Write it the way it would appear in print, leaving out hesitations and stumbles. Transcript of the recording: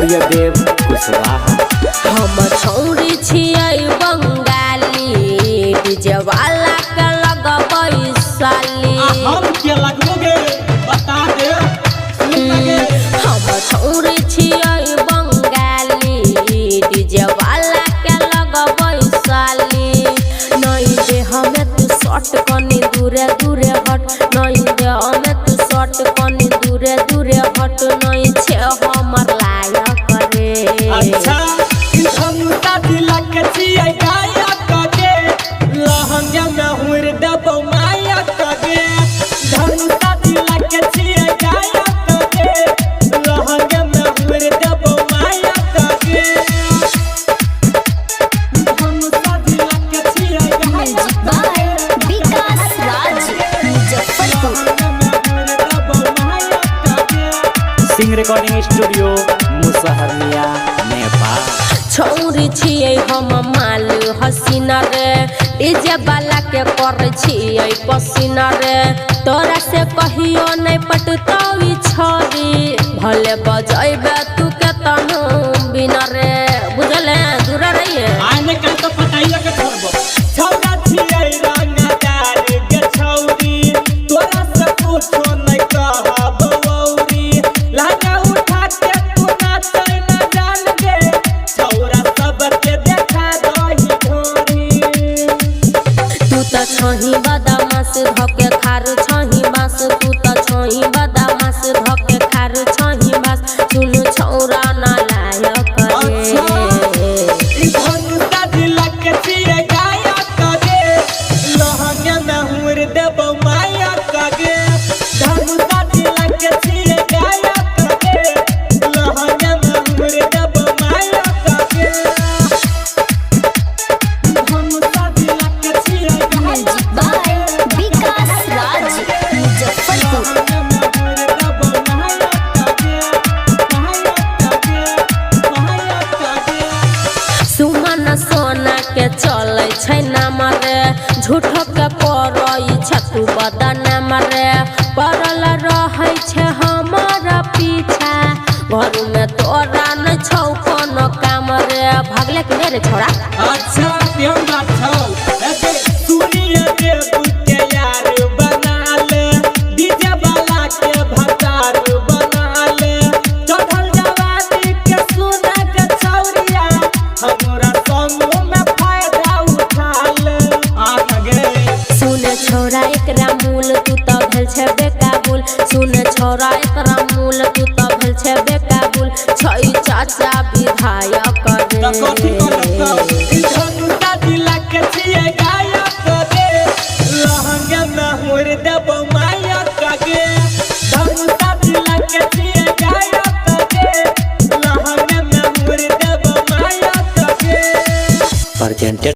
सूर्यदेव कुशवाहा। हम छौरी छियै बंगाली डीजे वाला के लगबै साली। हम के लगबोगे बता दे। हम छौरी छियै बंगाली डीजे वाला के लगबै साली। नहीं दे हमें तू शॉट कनी दूरे दूरे हट, नहीं दे हमें तू शॉट कनी दूरे दूरे हट, नहीं छे हमर लायक रे। अच्छा धनुता दिला के छियै गायक के लहंगा में हुर देबो मायक के। धनुता दिला के छियै गायक के लहंगा में हुर देबो मायक के। धनुता दिला के छियै गायक के विकास राज मुजफ्फरपुर। Singh recording studio Musaharniya Nepal. छौरी छियै हम माल हसीना रे डीजे वाला के कर छियै पसीना रे। तोरा से कहियो नहीं पटतौ ई छोरी भले बजैबे तू के तनु बिना रे बुझले दूर रहिए। आने का तो पटाइया के छोड़बो छौरा छियै रंगदार के छौरी तोरा से पूछो नहीं कहब औरी। लागा उठा के तू नाचै न जान गे छौरा सब के देखा दही ढोरी। तू त छही बदमाश धके खार छही बास, तू त छही बदमाश धके खार छही बास। सुन छौरा ना लायक रे। धनुता दिला के छियै गायक गे लहंगा में हुर देबो मायक गे। धनुता दिला के छियै गायक गे लहंगा में हुर देबो मायक गे। धनुता दिला के छियै गायक गे विकास राज मुजफ्फरपुर। लहंगा में हुर देबो मायक गे मायक गे। सुमन सोना के चलै छै नाम रे झूठो के पड़ै छै तू बदनाम रे। पड़ल रहै छै हमर पीछा घर में तोरा न छौ कोनो काम रे। भागले के रे छोड़ा। अच्छा प्यार बात छौ ऐसे सुनिए देव के यार बना ले डीजे वाला के भतार बना ले। चढ़ल जवानी के सुना के छौरिया हमरा संग में फायदा उठा ले। आगे सुन छोरा एकरा मूल तू त भेल छै बेकाबुल। सुन छोरा एकरा मूल तू त भेल छै बेकाबुल। छै चाचा विधायक कथी करतौ रे। धनुता दिला के छियै गायक गे लहंगा में हुर देबो मायक गे। धनुता दिला के छियै गायक गे लहंगा में हुर देबो मायक गे। प्रेजेंटेड